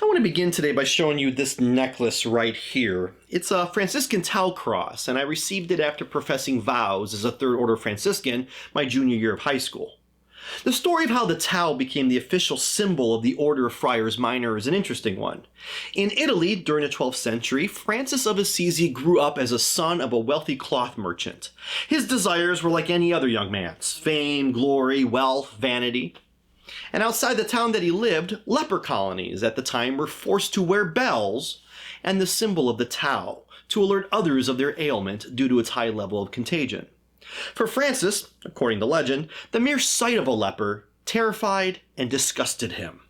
I want to begin today by showing you this necklace right here. It's a Franciscan towel cross, and I received it after professing vows as a Third Order Franciscan my junior year of high school. The story of how the towel became the official symbol of the Order of Friars Minor is an interesting one. In Italy, during the 12th century, Francis of Assisi grew up as a son of a wealthy cloth merchant. His desires were like any other young man's: fame, glory, wealth, vanity. And outside the town that he lived, leper colonies at the time were forced to wear bells and the symbol of the tau to alert others of their ailment due to its high level of contagion. For Francis, according to legend, the mere sight of a leper terrified and disgusted him.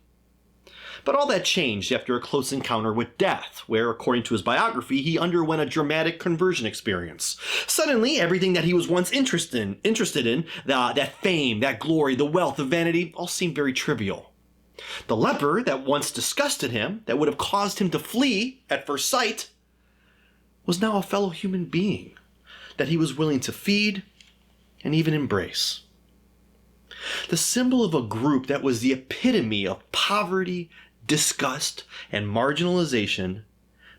But all that changed after a close encounter with death, where, according to his biography, he underwent a dramatic conversion experience. Suddenly, everything that he was once interested in, that fame, that glory, the wealth, the vanity, all seemed very trivial. The leper that once disgusted him, that would have caused him to flee at first sight, was now a fellow human being that he was willing to feed and even embrace. The symbol of a group that was the epitome of poverty, disgust, and marginalization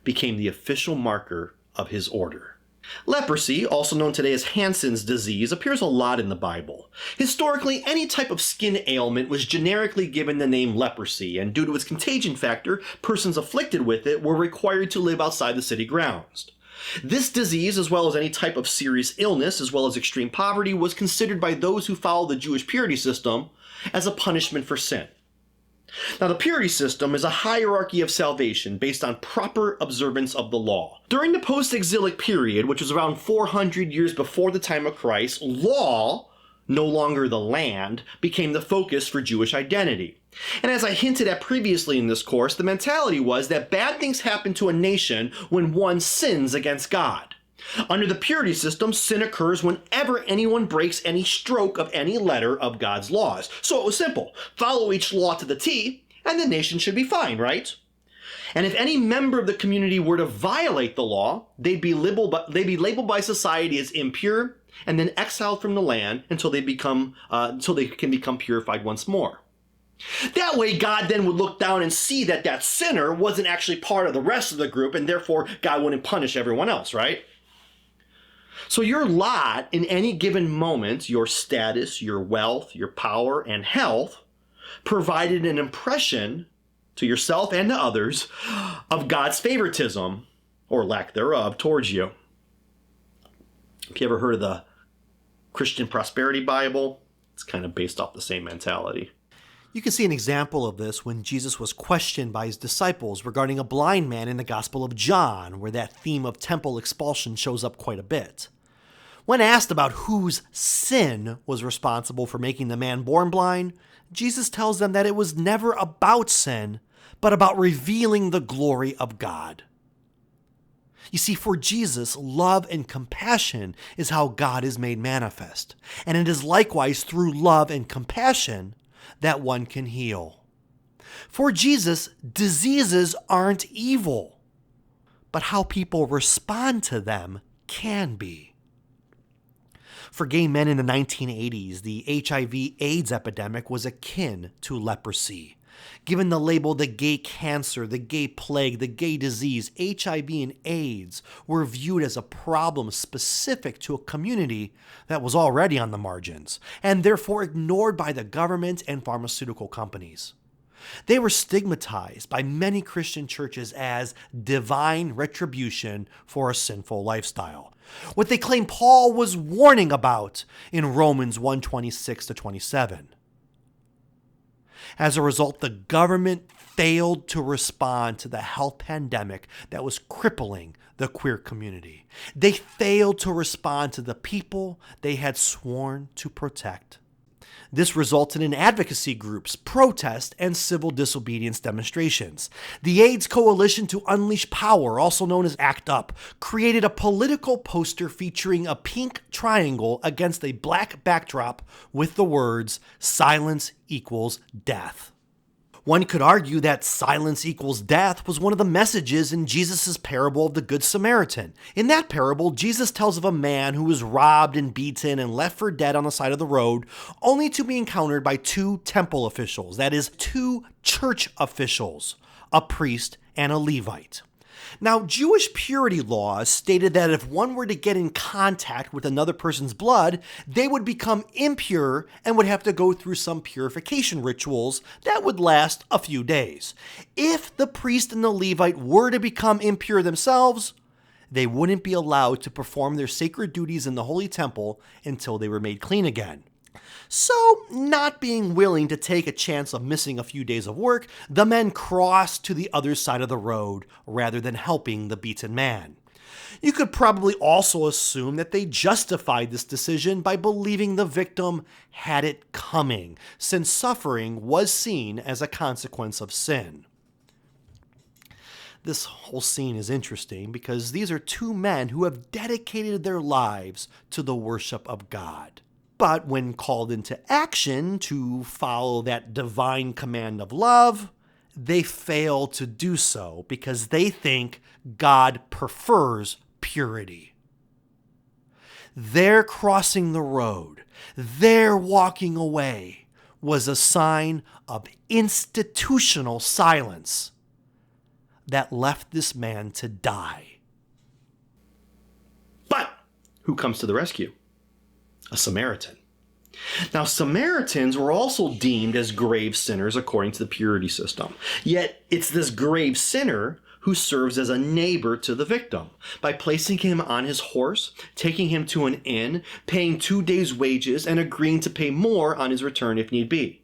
became the official marker of his order. Leprosy, also known today as Hansen's disease, appears a lot in the Bible. Historically, any type of skin ailment was generically given the name leprosy, and due to its contagion factor, persons afflicted with it were required to live outside the city grounds. This disease, as well as any type of serious illness, as well as extreme poverty, was considered by those who follow the Jewish purity system as a punishment for sin. Now, the purity system is a hierarchy of salvation based on proper observance of the law. During the post-exilic period, which was around 400 years before the time of Christ, law, no longer the land, became the focus for Jewish identity. And as I hinted at previously in this course, the mentality was that bad things happen to a nation when one sins against God. Under the purity system, sin occurs whenever anyone breaks any stroke of any letter of God's laws. So it was simple. Follow each law to the T, and the nation should be fine, right? And if any member of the community were to violate the law, they'd be labeled by society as impure, and then exiled from the land until they can become purified once more. That way, God then would look down and see that that sinner wasn't actually part of the rest of the group, and therefore God wouldn't punish everyone else, right? So your lot in any given moment, your status, your wealth, your power, and health, provided an impression to yourself and to others of God's favoritism, or lack thereof, towards you. Have you ever heard of the Christian Prosperity Bible? It's kind of based off the same mentality. You can see an example of this when Jesus was questioned by his disciples regarding a blind man in the Gospel of John, where that theme of temple expulsion shows up quite a bit. When asked about whose sin was responsible for making the man born blind, Jesus tells them that it was never about sin, but about revealing the glory of God. You see, for Jesus, love and compassion is how God is made manifest, and it is likewise through love and compassion that one can heal. For Jesus, diseases aren't evil, but how people respond to them can be. For gay men in the 1980s, the HIV/AIDS epidemic was akin to leprosy. Given the label the gay cancer, the gay plague, the gay disease, HIV and AIDS were viewed as a problem specific to a community that was already on the margins, and therefore ignored by the government and pharmaceutical companies. They were stigmatized by many Christian churches as divine retribution for a sinful lifestyle, what they claim Paul was warning about in Romans 1:26-27. As a result, the government failed to respond to the health pandemic that was crippling the queer community. They failed to respond to the people they had sworn to protect. This resulted in advocacy groups, protests, and civil disobedience demonstrations. The AIDS Coalition to Unleash Power, also known as ACT UP, created a political poster featuring a pink triangle against a black backdrop with the words, "Silence equals death." One could argue that silence equals death was one of the messages in Jesus' parable of the Good Samaritan. In that parable, Jesus tells of a man who was robbed and beaten and left for dead on the side of the road, only to be encountered by two temple officials, that is, two church officials, a priest, and a Levite. Now, Jewish purity laws stated that if one were to get in contact with another person's blood, they would become impure and would have to go through some purification rituals that would last a few days. If the priest and the Levite were to become impure themselves, they wouldn't be allowed to perform their sacred duties in the Holy Temple until they were made clean again. So, not being willing to take a chance of missing a few days of work, the men crossed to the other side of the road rather than helping the beaten man. You could probably also assume that they justified this decision by believing the victim had it coming, since suffering was seen as a consequence of sin. This whole scene is interesting because these are two men who have dedicated their lives to the worship of God. But when called into action to follow that divine command of love, they fail to do so because they think God prefers purity. Their crossing the road, their walking away, was a sign of institutional silence that left this man to die. But who comes to the rescue? A Samaritan. Now, Samaritans were also deemed as grave sinners according to the purity system. Yet, it's this grave sinner who serves as a neighbor to the victim by placing him on his horse, taking him to an inn, paying 2 days' wages, and agreeing to pay more on his return if need be.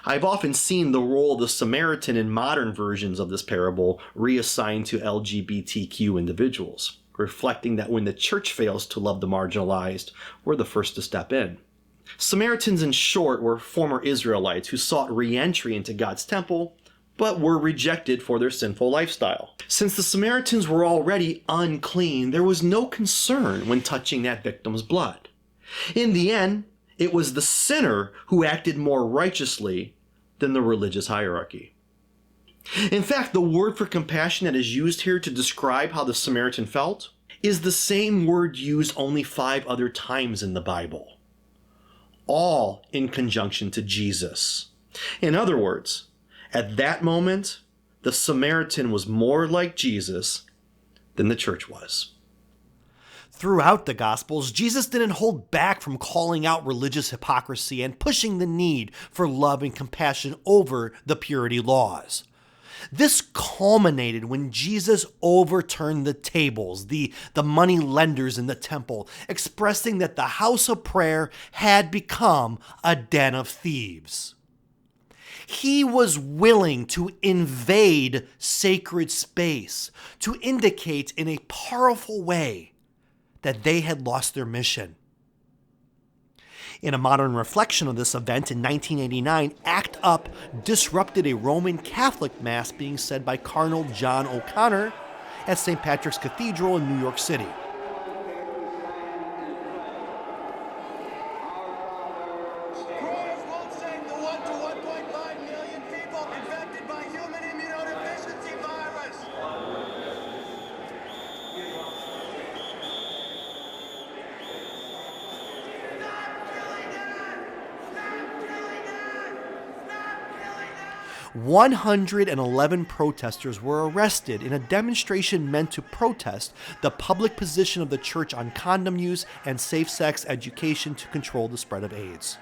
I've often seen the role of the Samaritan in modern versions of this parable reassigned to LGBTQ individuals, reflecting that when the church fails to love the marginalized, we're the first to step in. Samaritans, in short, were former Israelites who sought re-entry into God's temple, but were rejected for their sinful lifestyle. Since the Samaritans were already unclean, there was no concern when touching that victim's blood. In the end, it was the sinner who acted more righteously than the religious hierarchy. In fact, the word for compassion that is used here to describe how the Samaritan felt is the same word used only 5 other times in the Bible, all in conjunction to Jesus. In other words, at that moment, the Samaritan was more like Jesus than the church was. Throughout the Gospels, Jesus didn't hold back from calling out religious hypocrisy and pushing the need for love and compassion over the purity laws. This culminated when Jesus overturned the tables, the money lenders in the temple, expressing that the house of prayer had become a den of thieves. He was willing to invade sacred space to indicate in a powerful way that they had lost their mission. In a modern reflection of this event in 1989, ACT UP disrupted a Roman Catholic Mass being said by Cardinal John O'Connor at St. Patrick's Cathedral in New York City. Stop 111 protesters were arrested in a demonstration meant to protest the public position of the church on condom use and safe-sex education to control the spread of AIDS.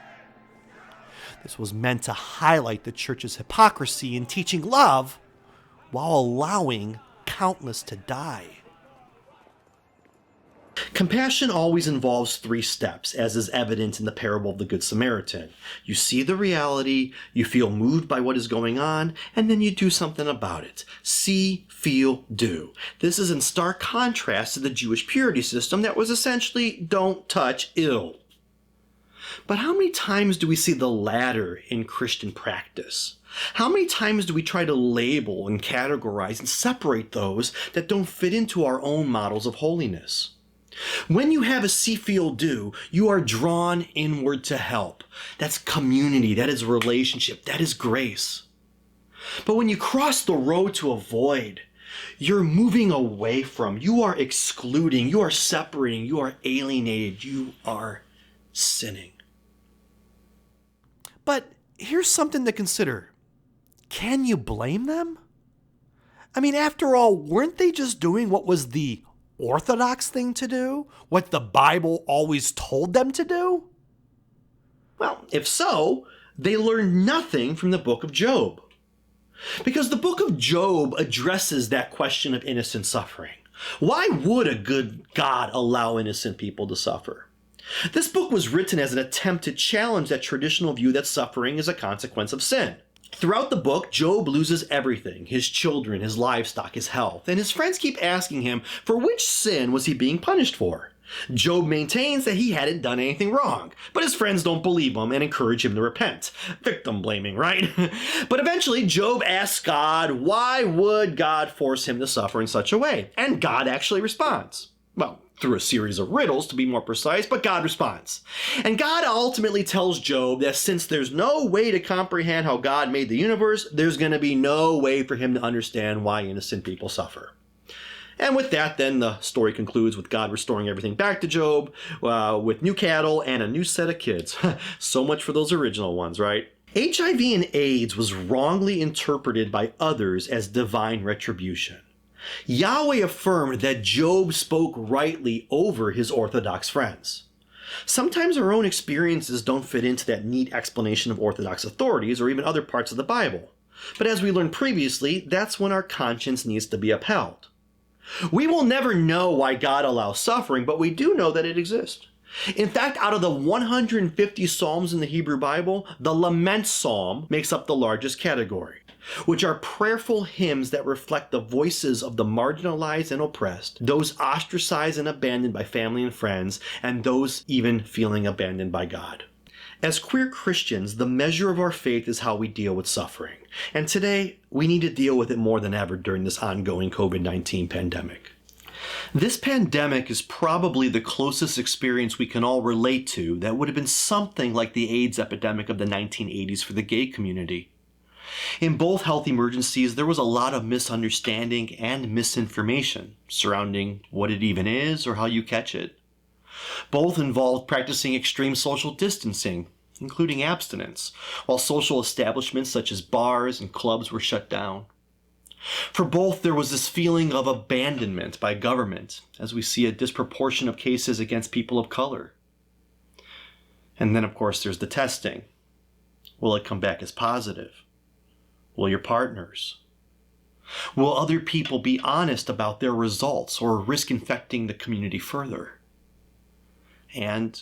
This was meant to highlight the church's hypocrisy in teaching love while allowing countless to die. Compassion always involves 3 steps, as is evident in the parable of the Good Samaritan. You see the reality, you feel moved by what is going on, and then you do something about it. See, feel, do. This is in stark contrast to the Jewish purity system that was essentially don't touch ill. But how many times do we see the latter in Christian practice? How many times do we try to label and categorize and separate those that don't fit into our own models of holiness? When you have a see, feel, do, you are drawn inward to help. That's community, that is relationship, that is grace. But when you cross the road to avoid, you're moving away from, you are excluding, you are separating, you are alienated, you are sinning. But here's something to consider. Can you blame them? I mean, after all, weren't they just doing what was the orthodox thing to do? What the Bible always told them to do? Well, if so, they learned nothing from the book of Job. Because the book of Job addresses that question of innocent suffering. Why would a good God allow innocent people to suffer? This book was written as an attempt to challenge that traditional view that suffering is a consequence of sin. Throughout the book, Job loses everything: his children, his livestock, his health, and his friends keep asking him for which sin was he being punished for. Job maintains that he hadn't done anything wrong, but his friends don't believe him and encourage him to repent. Victim blaming, right? But eventually, Job asks God, why would God force him to suffer in such a way? And God actually responds. Well, through a series of riddles, to be more precise, but God responds. And God ultimately tells Job that since there's no way to comprehend how God made the universe, there's going to be no way for him to understand why innocent people suffer. And with that, then the story concludes with God restoring everything back to Job, with new cattle and a new set of kids. So much for those original ones, right? HIV and AIDS was wrongly interpreted by others as divine retribution. Yahweh affirmed that Job spoke rightly over his Orthodox friends. Sometimes our own experiences don't fit into that neat explanation of Orthodox authorities or even other parts of the Bible. But as we learned previously, that's when our conscience needs to be upheld. We will never know why God allows suffering, but we do know that it exists. In fact, out of the 150 Psalms in the Hebrew Bible, the Lament Psalm makes up the largest category, which are prayerful hymns that reflect the voices of the marginalized and oppressed, those ostracized and abandoned by family and friends, and those even feeling abandoned by God. As queer Christians, the measure of our faith is how we deal with suffering. And today, we need to deal with it more than ever during this ongoing COVID-19 pandemic. This pandemic is probably the closest experience we can all relate to that would have been something like the AIDS epidemic of the 1980s for the gay community. In both health emergencies, there was a lot of misunderstanding and misinformation surrounding what it even is or how you catch it. Both involved practicing extreme social distancing, including abstinence, while social establishments such as bars and clubs were shut down. For both, there was this feeling of abandonment by government, as we see a disproportion of cases against people of color. And then, of course, there's the testing. Will it come back as positive? Will your partners? Will other people be honest about their results or risk infecting the community further? And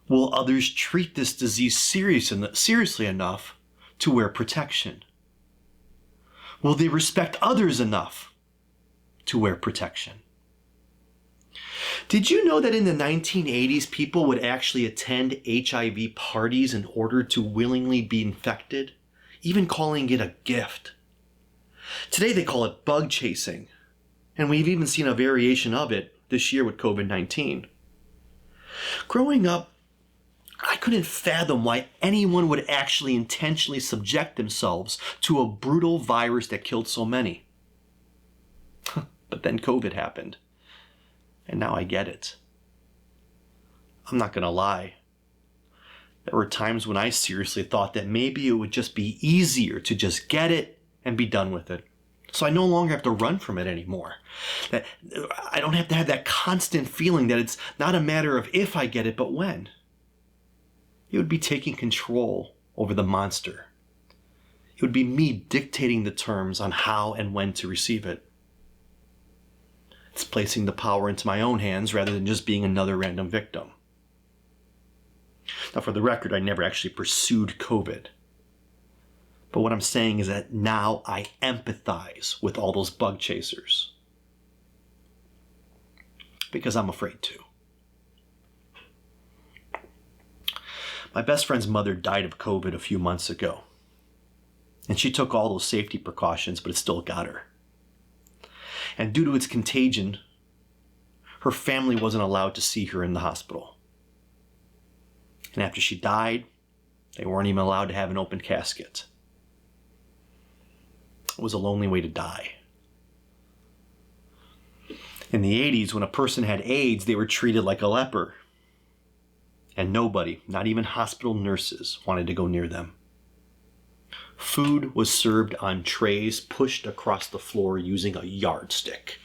will others treat this disease seriously enough to wear protection? Will they respect others enough to wear protection? Did you know that in the 1980s, people would actually attend HIV parties in order to willingly be infected, even calling it a gift? Today they call it bug chasing, and we've even seen a variation of it this year with COVID-19. Growing up, I couldn't fathom why anyone would actually intentionally subject themselves to a brutal virus that killed so many. But then COVID happened, and now I get it. I'm not going to lie. There were times when I seriously thought that maybe it would just be easier to just get it and be done with it. So I no longer have to run from it anymore. That I don't have to have that constant feeling that it's not a matter of if I get it, but when. It would be taking control over the monster. It would be me dictating the terms on how and when to receive it. It's placing the power into my own hands rather than just being another random victim. Now, for the record, I never actually pursued COVID. But what I'm saying is that now I empathize with all those bug chasers. Because I'm afraid to. My best friend's mother died of COVID a few months ago. And she took all those safety precautions, but it still got her. And due to its contagion, her family wasn't allowed to see her in the hospital. And after she died, they weren't even allowed to have an open casket. It was a lonely way to die. In the 80s, when a person had AIDS, they were treated like a leper. And nobody, not even hospital nurses, wanted to go near them. Food was served on trays pushed across the floor using a yardstick.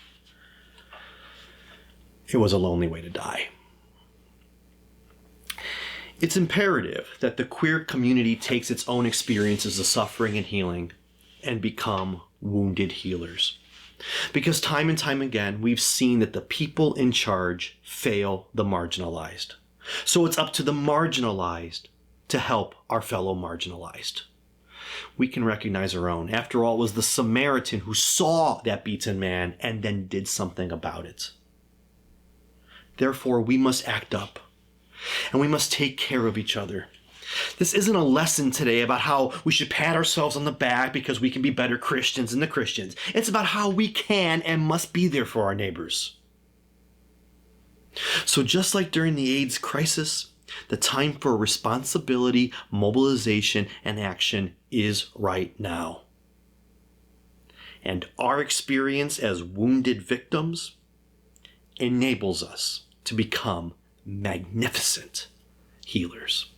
It was a lonely way to die. It's imperative that the queer community takes its own experiences of suffering and healing and become wounded healers. Because time and time again, we've seen that the people in charge fail the marginalized. So it's up to the marginalized to help our fellow marginalized. We can recognize our own. After all, it was the Samaritan who saw that beaten man and then did something about it. Therefore, we must act up, and we must take care of each other. This isn't a lesson today about how we should pat ourselves on the back because we can be better Christians than the Christians. It's about how we can and must be there for our neighbors. So just like during the AIDS crisis, the time for responsibility, mobilization, and action is right now. And our experience as wounded victims enables us to become magnificent healers.